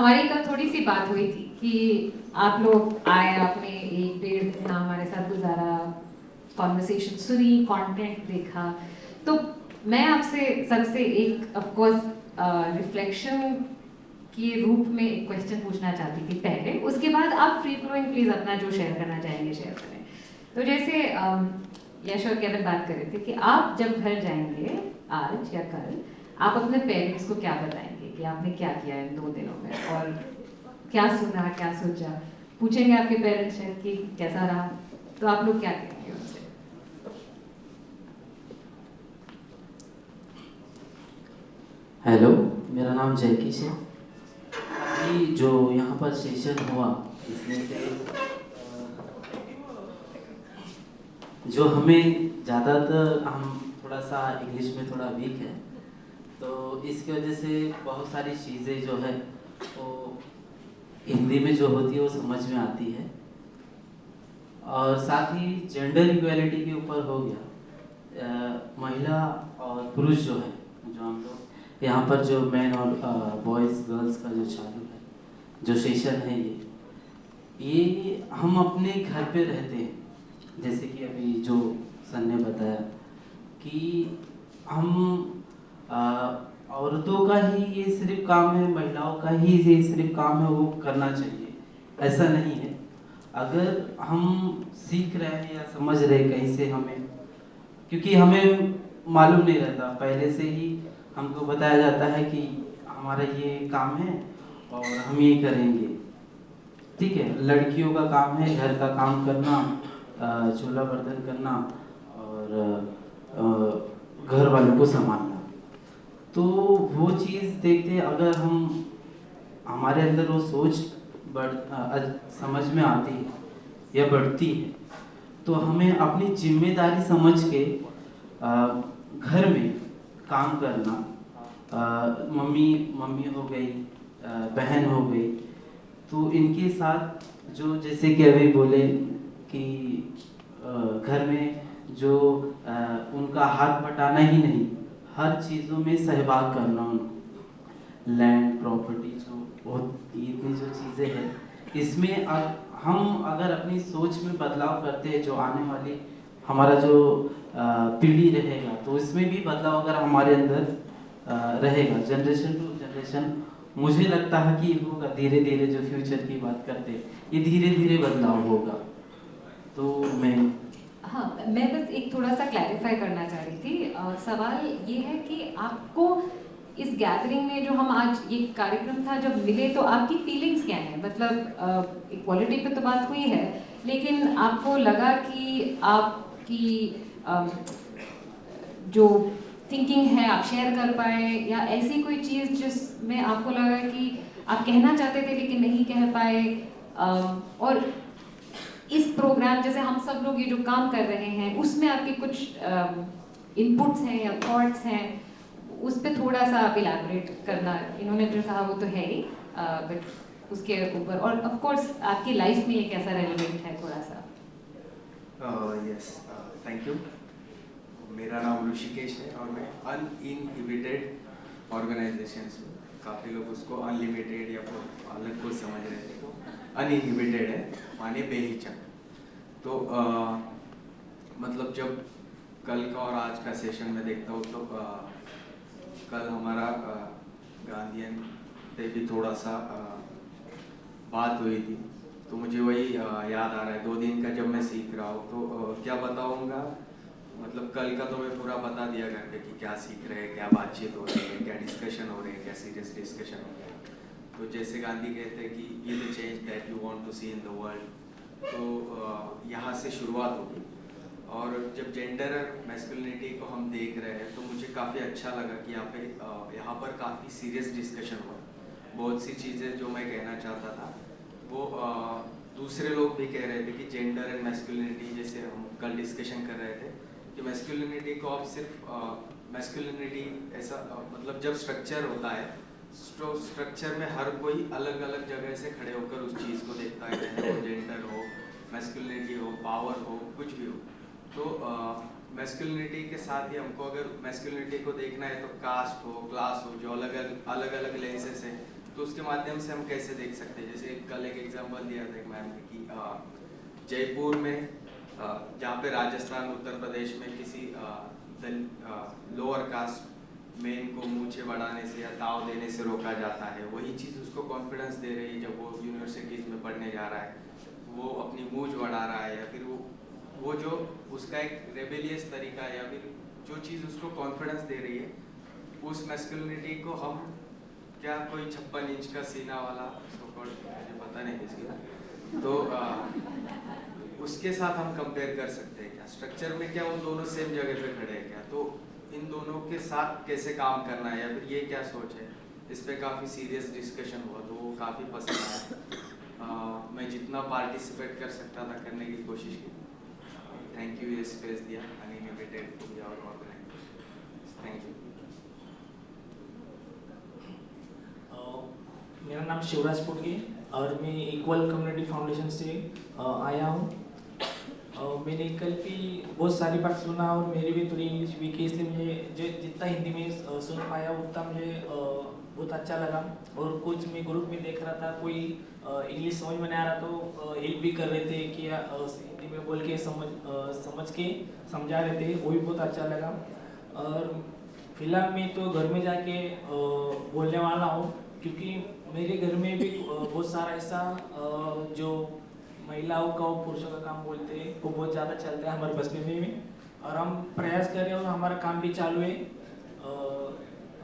हमारी कल थोड़ी सी बात हुई थी कि आप लोग आए, आपने 1-1.5 दिन हमारे साथ गुजारा, कॉन्वर्सेशन सुनी, कंटेंट देखा। तो मैं आपसे सबसे एक ऑफ कोर्स रिफ्लेक्शन के रूप में एक क्वेश्चन पूछना चाहती थी पहले, उसके बाद आप फ्री फ्लोइंग प्लीज अपना जो शेयर करना चाहेंगे शेयर करें। तो जैसे यश और केविन बात कर रहे थे कि आप जब घर जाएंगे आज या कल, आप अपने पेरेंट्स को क्या बताएंगे कि आपने क्या किया इन 2 दिनों में, और क्या सुना, क्या सोचा। पूछेंगे आपके पेरेंट्स से कि कैसा रहा, तो आप लोग क्या कहेंगे उनसे? हेलो, मेरा नाम जयकिश है। अभी जो यहाँ पर सेशन हुआ, इसमें से जो हमें ज़्यादातर, हम थोड़ा सा इंग्लिश में थोड़ा वीक है, तो इसकी वजह से बहुत सारी चीज़ें जो है वो हिंदी में जो होती है वो समझ में आती है। और साथ ही जेंडर इक्वालिटी के ऊपर हो गया, महिला और पुरुष जो है, जो हम लोग यहाँ पर जो मैन और बॉयज़ गर्ल्स का जो चालू है, जो सेशन है, ये हम अपने घर पे रहते हैं। जैसे कि अभी जो सर ने बताया कि हम औरतों का ही ये सिर्फ काम है, महिलाओं का ही ये सिर्फ काम है, वो करना चाहिए, ऐसा नहीं है। अगर हम सीख रहे हैं या समझ रहे हैं कहीं से, हमें, क्योंकि हमें मालूम नहीं रहता, पहले से ही हमको बताया जाता है कि हमारा ये काम है और हम ये करेंगे। ठीक है, लड़कियों का काम है घर का काम करना, चूल्हा बर्तन करना और घर वालों को संभालना। तो वो चीज़ देखते अगर हम, हमारे अंदर वो सोच समझ में आती है या बढ़ती है, तो हमें अपनी जिम्मेदारी समझ के घर में काम करना, मम्मी हो गई, बहन हो गई, तो इनके साथ जो, जैसे कि अभी बोले कि घर में जो उनका हाथ बटाना ही नहीं, हर चीज़ों में सहभाग करना, उनको लैंड प्रॉपर्टी जो इतनी जो चीज़ें हैं, इसमें हम अगर अपनी सोच में बदलाव करते हैं, जो आने वाली हमारा जो पीढ़ी रहेगा, तो इसमें भी बदलाव अगर हमारे अंदर रहेगा, जनरेशन टू जनरेशन, मुझे लगता है कि होगा धीरे धीरे। जो फ्यूचर की बात करते हैं, ये धीरे धीरे बदलाव होगा। तो हाँ, मैं बस एक थोड़ा सा क्लैरिफाई करना चाह रही थी। सवाल ये है कि आपको इस गैदरिंग में, जो हम आज ये कार्यक्रम था जब मिले, तो आपकी फीलिंग्स क्या हैं? मतलब इक्वालिटी पे तो बात हुई है, लेकिन आपको लगा कि आपकी जो थिंकिंग है आप शेयर कर पाए, या ऐसी कोई चीज़ जिसमें आपको लगा कि आप कहना चाहते थे लेकिन नहीं कह पाए? और इस प्रोग्राम, जैसे हम सब लोग ये जो काम कर रहे हैं, उसमें आपके कुछ इनपुट्स हैं या थॉट्स हैं, उस पर थोड़ा सा आप इलैबोरेट करना। इन्होंने जो कहा वो तो है ही, बट उसके ऊपर, और ऑफ कोर्स आपकी लाइफ में ये कैसा रेलिवेंट है थोड़ा सा। Yes, thank you. मेरा नाम ऋषिकेश है और मैं अनइनहिबिटेड ऑर्गेनाइजेशंस में, काफ़ी लोग उसको अनलिमिटेड या फिर अलग कुछ समझ रहे थे, तो अनइनहिबिटेड है माने बेहिचक। तो मतलब जब कल का और आज का सेशन में देखता हूँ, तो कल हमारा गांधीयन पे भी थोड़ा सा बात हुई थी, तो मुझे वही याद आ रहा है 2 दिन का जब मैं सीख रहा हूँ। तो क्या बताऊँगा, मतलब कल का तो मैं पूरा बता दिया करके कि क्या सीख रहे हैं, क्या बातचीत हो रही है, क्या डिस्कशन हो रही है, क्या सीरियस डिस्कशन हो रहा है। तो जैसे गांधी कहते हैं कि be the change that you want to see in the world, तो यहाँ से शुरुआत होगी। और जब जेंडर और मैस्कुलिनिटी को हम देख रहे हैं, तो मुझे काफ़ी अच्छा लगा कि यहाँ पर काफ़ी सीरियस डिस्कशन हुआ। बहुत सी चीज़ें जो मैं कहना चाहता था वो दूसरे लोग भी कह रहे थे कि जेंडर एंड मैस्कुलिनिटी, जैसे हम कल डिस्कशन कर रहे थे कि मैस्कुलिनिटी को आप सिर्फ मैस्कुलिनिटी ऐसा मतलब जब स्ट्रक्चर होता है, तो स्ट्रक्चर में हर कोई अलग अलग जगह से खड़े होकर उस चीज़ को देखता है, चाहे वो जेंडर हो, मैस्कुलिनिटी हो, पावर हो, कुछ भी हो। तो मैस्कुलिनिटी के साथ ही हमको अगर मैस्कुलिनिटी को देखना है, तो कास्ट हो, क्लास हो, जो अलग अलग लेंसेस है, तो उसके माध्यम से हम कैसे देख सकते हैं? जैसे कल एक एग्जांपल दिया था एक मैम ने कि जयपुर में जहाँ पे राजस्थान उत्तर प्रदेश में किसी लोअर कास्ट मेन को मूछें बढ़ाने से या ताव देने से रोका जाता है, वही चीज़ उसको कॉन्फिडेंस दे रही है जब वो यूनिवर्सिटीज़ में पढ़ने जा रहा है, वो अपनी मूछ बढ़ा रहा है, या फिर वो जो उसका एक रेबेलियस तरीका है, या फिर जो चीज़ उसको कॉन्फिडेंस दे रही है, उस मैस्कुलिनिटी को हम क्या कोई 56 इंच का सीना वाला मुझे पता नहीं किसी, तो उसके साथ हम कंपेयर कर सकते हैं क्या? स्ट्रक्चर में क्या वो दोनों सेम जगह पे खड़े हैं क्या? तो इन दोनों के साथ कैसे काम करना है, या फिर ये क्या सोच है? इस पे काफ़ी सीरियस डिस्कशन हुआ, तो वो काफ़ी पसंद आया। मैं जितना पार्टिसिपेट कर सकता था करने की कोशिश की। थैंक यू ये स्पेस दिया uninvited to be our organisation. Thank you. मेरा नाम शिवराज पुटके और मैं इक्वल कम्युनिटी फाउंडेशन से आया हूँ। मैंने कल भी बहुत सारी बात सुना और मेरी भी थोड़ी इंग्लिश वीक है, इसलिए मुझे जितना हिंदी में सुन पाया उतना मुझे बहुत अच्छा लगा। और कुछ मैं ग्रुप में देख रहा था, कोई इंग्लिश समझ में नहीं आ रहा तो हेल्प भी कर रहे थे कि हिंदी में बोल के समझ के समझा रहे थे, वो भी बहुत अच्छा लगा। और फिलहाल मैं तो घर में जाके बोलने वाला हूँ, क्योंकि मेरे घर में भी बहुत सारा ऐसा जो महिलाओं का और पुरुषों का काम बोलते हैं वो बहुत ज़्यादा चलता है हमारे बस्ती में, और हम प्रयास कर रहे हैं और हमारा काम भी चालू है।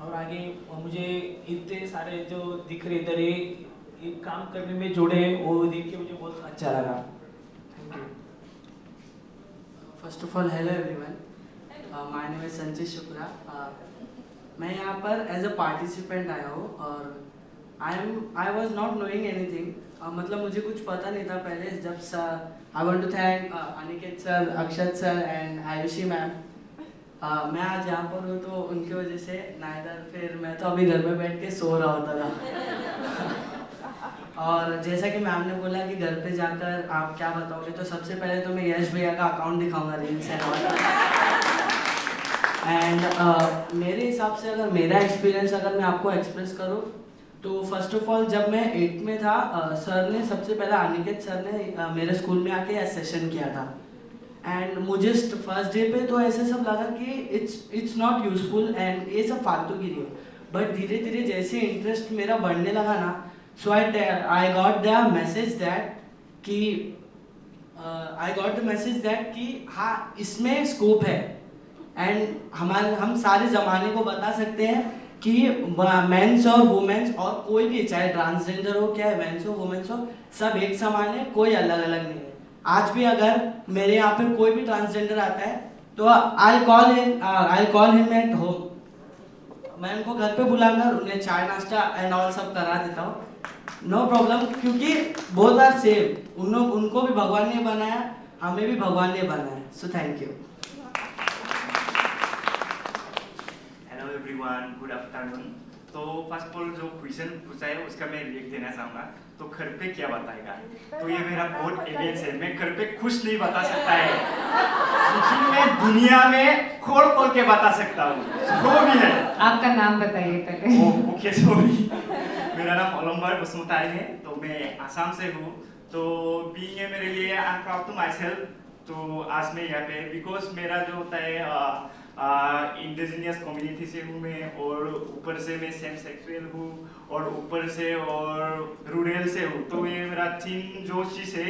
और आगे मुझे इतने सारे जो दिख रहे इधर ये काम करने में जुड़े वो देख के मुझे बहुत अच्छा लगा। Thank you. First of all hello everyone, my name is संचित शुक्ला। मैं यहाँ पर एज अ पार्टिसिपेंट आया हूँ और I was not knowing anything, मतलब मुझे कुछ पता नहीं था पहले। जब sir I want to thank Aniket sir, Akshat sir and Ayushi ma'am. मैं आज यहाँ पर हूँ तो उनकी वजह से, नाइदर फिर मैं तो अभी घर में बैठ के सो रहा होता था। और जैसा कि मैम ने बोला कि घर पे जाकर आप क्या बताओगे, तो सबसे पहले तो मैं यश भैया का अकाउंट दिखाऊंगा रील्स एंड मेरे हिसाब से अगर मेरा एक्सपीरियंस अगर मैं आपको एक्सप्रेस करूँ तो फर्स्ट ऑफ ऑल जब मैं 8th में था, सर ने सबसे पहले अनिकेत सर ने मेरे स्कूल में आके सेशन किया था एंड मुझे फर्स्ट डे पे तो ऐसे सब लगा कि इट्स नॉट यूजफुल एंड ये सब फालतूगिरी है। बट धीरे धीरे जैसे इंटरेस्ट मेरा बढ़ने लगा ना, so I got the message that कि हाँ इसमें स्कोप है एंड हम सारे ज़माने को बता सकते हैं कि मेंस और वुमेन्स और कोई भी, चाहे ट्रांसजेंडर हो क्या मेंस हो वुमेन्स हो, सब एक समान है, कोई अलग अलग नहीं है। आज भी अगर मेरे यहाँ पे कोई भी ट्रांसजेंडर आता है तो I call him at home, मैं उनको घर पे बुलाकर उन्हें चाय नाश्ता एंड ऑल सब करा देता हूँ, नो प्रॉब्लम, क्योंकि बोथ आर सेम। उनको भी भगवान ने बनाया, हमें भी भगवान ने बनाया। So thank you. Hello everyone, good afternoon. तो फर्स्ट ऑफ ऑल जो क्वेश्चन पूछा है उसका मैं रिएक्ट देना चाहूँगा। तो घर पे क्या बताएगा, तो ये मेरा बहुत अगेंस्ट है। मैं घर पे कुछ नहीं बता सकता है, लेकिन मैं दुनिया में खोल के बता सकता हूँ जो भी है। आपका नाम बताइए पहले। ओके सॉरी, मेरा नाम ओलंबर बसुमतारी है, तो मैं आसाम से हूँ। तो बीइंग है मेरे लिए I am proud to myself. तो आज मैं यहाँ पे बिकॉज मेरा जो होता है इंडिजिनियस कम्युनिटी से हूँ मैं, और ऊपर से मैं सेम सेक्सुअल हूँ, और ऊपर से और रूरल से हूँ। तो ये मेरा तीन जो चीज़ है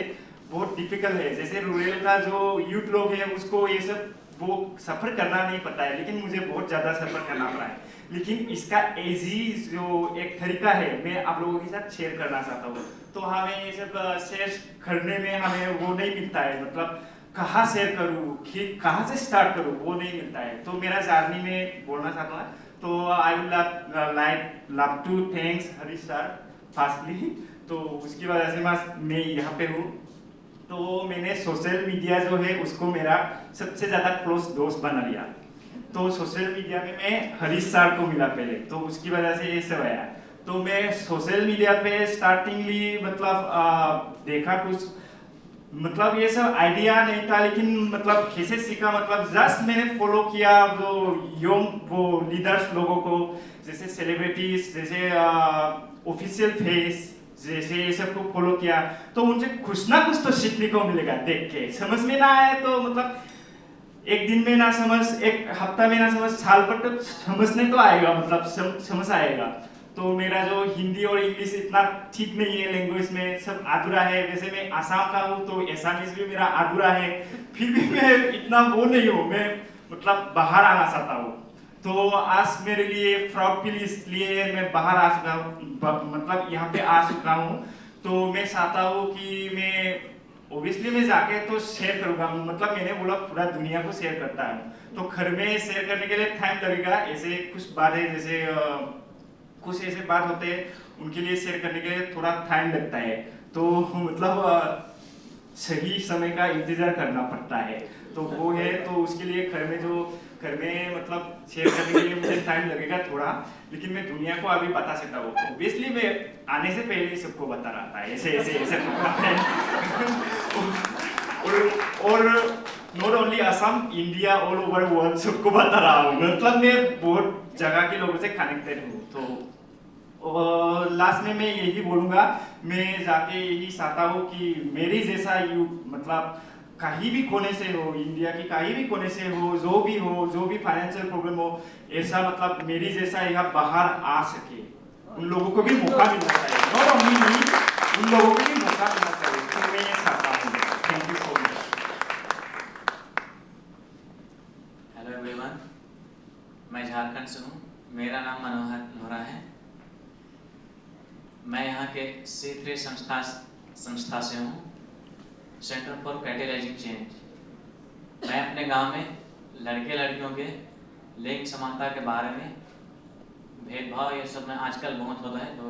बहुत डिफिकल्ट है। जैसे रूरल का जो यूथ लोग है उसको ये सब वो सफ़र करना नहीं पता है, लेकिन मुझे बहुत ज़्यादा सफ़र करना पड़ा है। लेकिन इसका इजी जो एक तरीका है मैं आप लोगों के साथ शेयर करना चाहता हूँ। तो हमें ये सब शेयर करने में हमें वो नहीं मिलता है, मतलब कहाँ शेयर करूँ कि कहाँ से स्टार्ट करूँ वो नहीं मिलता है। तो मेरा जर्नी में बोलना चाहता हूँ। तो I would love to thanks Harish sir firstly. तो उसकी वजह से मैं यहाँ पे हूँ। तो मैंने सोशल मीडिया जो है उसको मेरा सबसे ज़्यादा क्लोज दोस्त बना लिया। तो सोशल मीडिया में मैं हरीश सर को मिला पहले, तो उसकी वजह से ये सब आया। तो मैं सोशल मीडिया पे स्टार्टिंगली मतलब देखा कुछ, मतलब ये सब आइडिया नहीं था, लेकिन मतलब कैसे सीखा, मतलब जस्ट मैंने फॉलो किया वो लीडर्स लोगों को, जैसे सेलिब्रिटीज, जैसे ऑफिशियल फेस जैसे ये सबको फॉलो किया तो उनसे कुछ ना कुछ तो सीखने को मिलेगा देख के। समझ में ना आए तो मतलब एक दिन में ना समझ, एक हफ्ता में ना समझ, साल पर तो समझने तो आएगा, मतलब समझ आएगा। तो मेरा जो हिंदी और इंग्लिश इतना ठीक नहीं है, लैंग्वेज में सब अधूरा है। वैसे मैं आसाम का हूँ तो एसामीज भी मेरा अधूरा है, फिर भी मैं इतना वो नहीं हूँ, मैं मतलब बाहर आना चाहता हूँ। तो आज मेरे लिए प्राउड फील इसलिए मैं बाहर आ चुका हूँ, मतलब यहाँ पे आ चुका हूँ। तो मैं चाहता हूँ कि मैं ओबियसली मैं जाके तो शेयर करूँगा, मतलब मैंने बोला पूरा दुनिया को शेयर करता हूँ। तो घर में शेयर करने के लिए टाइम लगेगा, ऐसे कुछ बातें जैसे कुछ ऐसे बात होते हैं उनके लिए शेयर करने के लिए थोड़ा टाइम लगता है। तो मतलब सही समय का इंतजार करना पड़ता है, तो वो है। तो उसके लिए घर में मतलब शेयर करने के लिए मुझे टाइम लगेगा थोड़ा, लेकिन मैं दुनिया को अभी बता सकता हूँ। ऑब्वियसली मैं आने से पहले ही सबको बता रहा था ऐसे ऐसे ऐसे और not only Assam, India, all over world सबको बता रहा हूँ। मतलब मैं बहुत जगह के लोगों से कनेक्टेड हूँ। तो लास्ट में मैं यही बोलूँगा, मैं जाके यही चाहता हूँ कि मेरी जैसा मतलब कहीं भी कोने से हो, इंडिया की कहीं भी कोने से हो, जो भी फाइनेंशियल प्रॉब्लम हो, ऐसा मतलब मेरी जैसा यहाँ बाहर आ सके, उन लोगों को भी मौका मिलना चाहिए। नॉट ओनली मी, उन लोगों को भी मौका मिलना चाहिए। तो मैं ये चाहता हूँ। Thank you so much. Hello everyone, मैं झारखंड से हूँ। मेरा नाम मनोहर लोहरा है। मैं यहाँ के C3 संस्था से हूँ, सेंटर फॉर कैटेलाइजिंग चेंज। मैं अपने गांव में लड़के लड़कियों के लिंग समानता के बारे में, भेदभाव ये सब में आजकल बहुत होता है, तो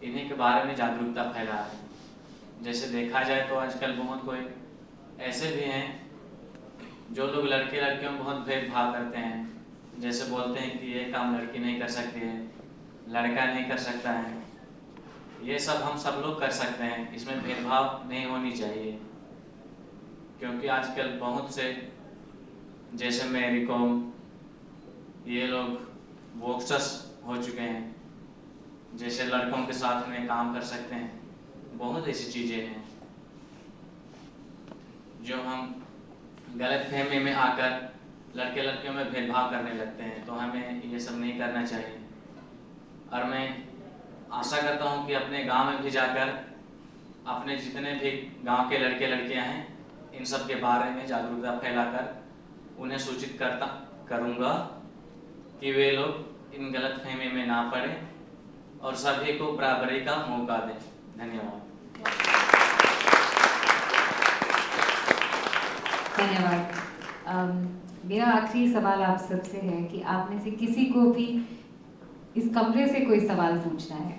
इन्हीं के बारे में जागरूकता फैला है। जैसे देखा जाए तो आजकल बहुत कोई ऐसे भी हैं जो लोग लड़के लड़कियों में बहुत भेदभाव करते हैं। जैसे बोलते हैं कि ये काम लड़की नहीं कर सकती है, लड़का नहीं कर सकता है। ये सब हम सब लोग कर सकते हैं, इसमें भेदभाव नहीं होनी चाहिए। क्योंकि आजकल बहुत से जैसे मैरी कॉम, ये लोग बॉक्सर्स हो चुके हैं, जैसे लड़कों के साथ में काम कर सकते हैं। बहुत ऐसी चीज़ें हैं जो हम गलत फहमी में आकर लड़के लड़कियों में भेदभाव करने लगते हैं, तो हमें ये सब नहीं करना चाहिए। और मैं आशा करता हूँ कि अपने गांव में भी जाकर अपने जितने भी गांव के लड़के लड़कियां हैं, इन सब के बारे में जागरूकता फैलाकर उन्हें सूचित करूँगा कि वे लोग इन गलत फहमी में ना पड़े और सभी को बराबरी का मौका दें। धन्यवाद। धन्यवाद। मेरा आखिरी सवाल आप सबसे है कि आप में से किसी को भी इस कमरे से कोई सवाल पूछना है,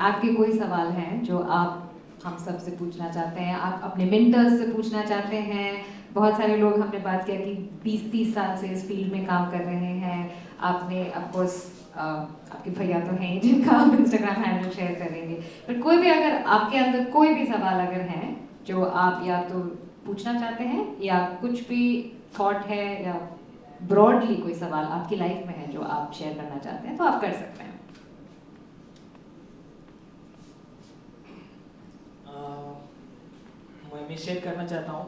आपके कोई सवाल हैं जो आप हम सब से पूछना चाहते हैं, आप अपने मेंटर्स से पूछना चाहते हैं। बहुत सारे लोग हमने बात किया कि 20-30 साल से इस फील्ड में काम कर रहे हैं। आपने ऑफकोर्स आपके भैया तो हैं जिनका आप इंस्टाग्राम हैंडल शेयर करेंगे, पर कोई भी अगर आपके अंदर कोई भी सवाल अगर हैं जो आप या तो पूछना चाहते हैं या कुछ भी थॉट है या ब्रॉडली कोई सवाल आपकी लाइफ में है जो आप शेयर करना चाहते हैं, तो आप कर सकते हैं। मैं शेयर करना चाहता हूँ,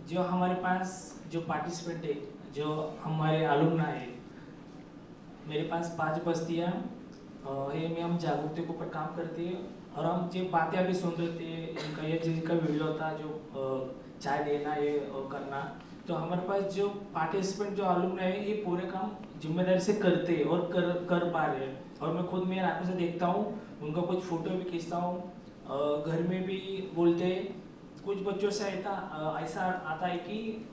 जो हमारे पास जो पार्टिसिपेंट है, जो हमारे अलुमना है, मेरे पास 5 बस्तियाँ है में हम जागरूकता के ऊपर काम करते हैं। और हम जो बातें अभी सुन रहे थे, इनका ये जिनका वीडियो था जो चाय देना ये और करना, तो हमारे पास जो पार्टिसिपेंट जो अलुमना है, ये पूरे काम जिम्मेदारी से करते हैं और कर पा रहे हैं। और मैं खुद मेरी आंखों से देखता हूँ, उनका कुछ फोटो भी खींचता हूँ। घर में भी बोलते हैं, कुछ बच्चों से ऐसा आता है कि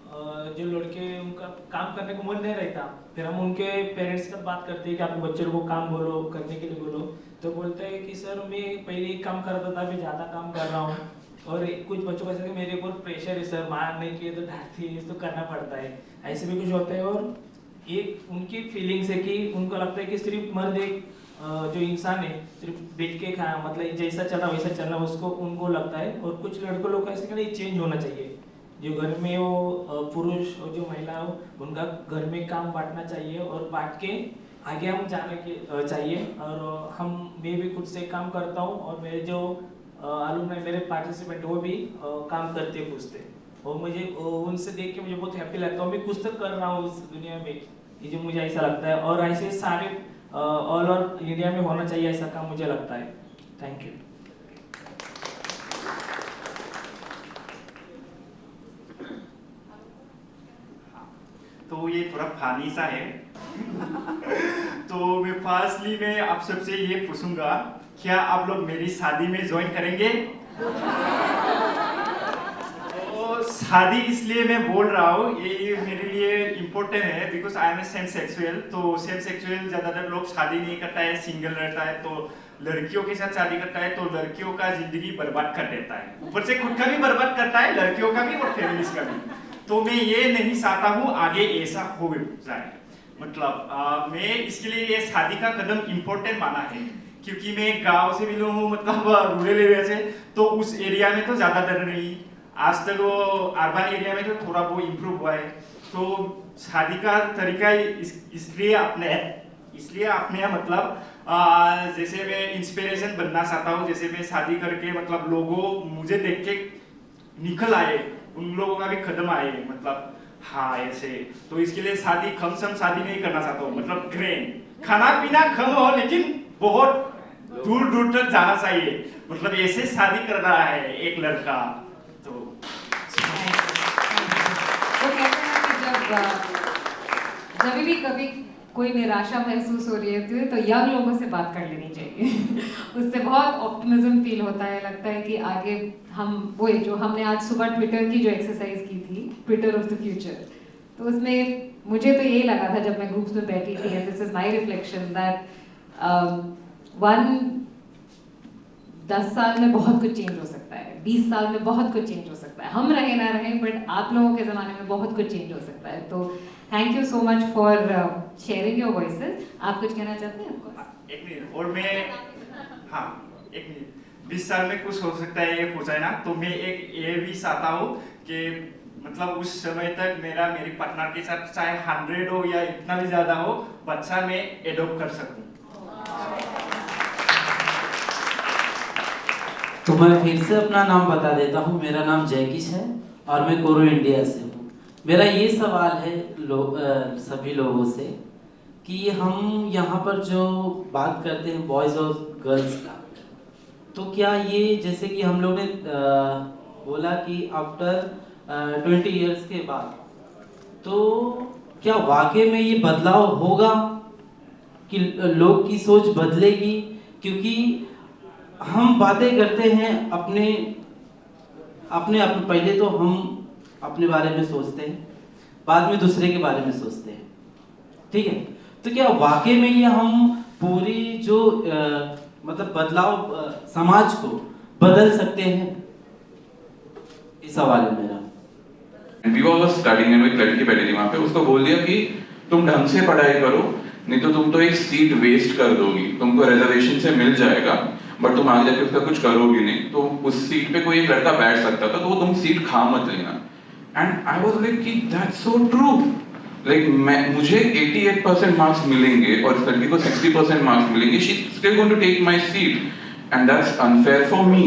जो लड़के उनका काम करने को मन नहीं रहता, फिर हम उनके पेरेंट्स से बात करते हैं कि अपने बच्चे को काम बोलो, करने के लिए बोलो, तो बोलते हैं कि सर मैं पहले एक काम करता था, अभी ज़्यादा काम कर रहा हूँ। और कुछ बच्चों को ऐसा कि मेरे ऊपर प्रेशर है सर, मार नहीं किए तो डांटती है, तो करना पड़ता है, ऐसे भी कुछ होता है। और एक उनकी फीलिंग्स है कि उनको लगता है कि सिर्फ मर्द एक जो इंसान है सिर्फ बैठ के खाया, मतलब जैसा चलना वैसा चलना, उसको उनको लगता है। और कुछ लड़कों लोग ऐसे कहते हैं चेंज होना चाहिए, जो घर में वो पुरुष और जो महिला हो उनका घर में काम बांटना चाहिए और बांट के आगे हम जाने के चाहिए। और मैं भी खुद से काम करता हूँ और मेरे जो अलुमनाई मेरे पार्टिसिपेंट वो भी काम करते हैं खुद से, और मुझे उनसे देख के मुझे बहुत हैप्पी लगता है। मैं कुछ तो कर रहा हूँ इस दुनिया में, ये जो मुझे ऐसा लगता है, और ऐसे सारे ऑल ओवर इंडिया में होना चाहिए ऐसा काम, मुझे लगता है। Thank you. तो ये थोड़ा फानी सा है। तो मैं आप सबसे ये पूछूंगा, क्या आप लोग मेरी शादी में ज्वाइन करेंगे? तो शादी इसलिए मैं बोल रहा हूँ, ये मेरे लिए इम्पोर्टेंट है because I am a same sexual. तो सेम सेक्सुअल ज्यादातर लोग शादी नहीं करता है, सिंगल रहता है। तो लड़कियों के साथ शादी करता है तो लड़कियों का जिंदगी बर्बाद कर देता है, ऊपर से खुद का भी बर्बाद करता है, लड़कियों का भी और फैमिलीज का भी। तो मैं ये नहीं चाहता हूँ आगे ऐसा हो जाए। मतलब मैं इसके लिए ये शादी का कदम इम्पोर्टेंट माना है, क्योंकि मैं गांव से बिलोंग हूँ, मतलब रूरल एरिया से। तो उस एरिया में तो ज्यादातर नहीं, आज तक वो अर्बन एरिया में तो थोड़ा बहुत इम्प्रूव हुआ है। तो शादी का तरीका इसलिए अपने मतलब जैसे मैं इंस्पिरेशन बनना चाहता हूँ। जैसे मैं शादी करके मतलब लोगों मुझे देख के निकल आए, उन लोगों का भी कदम आए, मतलब हाँ ऐसे। तो इसके लिए शादी खमसम शादी नहीं करना चाहता हूँ, मतलब ग्रैंड खाना पीना कम हो लेकिन बहुत दूर दूर तक जाना चाहिए, मतलब ऐसे शादी कर रहा है एक लड़का। तो कहते हैं कि जब भी कभी कोई निराशा महसूस हो रही है तो यंग लोगों से बात कर लेनी चाहिए। उससे बहुत ऑप्टिमिज्म फील होता है, लगता है कि आगे हम वो जो हमने आज सुबह ट्विटर की जो एक्सरसाइज की थी, ट्विटर ऑफ द फ्यूचर, तो उसमें मुझे तो यही लगा था जब मैं ग्रुप्स में बैठी थी, and this is my reflection that 10 साल में बहुत कुछ चेंज हो सकता है, 20 साल में बहुत कुछ चेंज हो सकता है, हम रहे ना रहे, बट आप लोगों के ज़माने में बहुत कुछ चेंज हो सकता है। तो thank you so much for sharing your voices. आप कुछ कहना चाहते हैं? एक मिनट, और मैं एक मिनट, 20 साल में कुछ हो सकता है ये पूछा है ना, तो मैं एक ये भी चाहता हूँ कि मतलब उस समय तक मेरी पार्टनर के साथ चाहे 100 हो या इतना भी ज्यादा हो, बच्चा मैं एडॉप्ट कर सकूं। तो मैं फिर से अपना नाम बता देता हूँ। मेरा नाम जयकिश है और मैं कोरो इंडिया से हूँ। मेरा ये सवाल है सभी लोगों से कि हम यहाँ पर जो बात करते हैं बॉयज़ और गर्ल्स का, तो क्या ये जैसे कि हम लोग ने बोला कि आफ्टर 20 इयर्स के बाद, तो क्या वाकई में ये बदलाव होगा कि लोग की सोच बदलेगी? क्योंकि हम बातें करते हैं अपने पहले तो हम अपने बारे में सोचते हैं, बाद में दूसरे के बारे में सोचते हैं, ठीक है? तो क्या वाकई में ये हम पूरी जो मतलब बदलाव समाज को बदल सकते हैं? इस सवाल है मेरा। We were studying and एक लड़की बैठी थी वहाँ पे, उसको बोल दिया कि तुम ढंग से पढ़ाई करो, नहीं तो तुम तो एक सीट वेस्ट कर दोगी, तुमको रिजर्वेशन से मिल जाएगा बट तुम आगे जाके उसका कुछ करोगी नहीं, तो उस सीट पे कोई एक लड़का बैठ सकता था, तो तुम सीट खा मत लेना। एंड आई वाज लाइक कि दैट्स सो ट्रू। लाइक मुझे 88% मार्क्स मिलेंगे और इस लड़की को 60% मार्क्स मिलेंगे, she is still going to take my seat and that's unfair for me.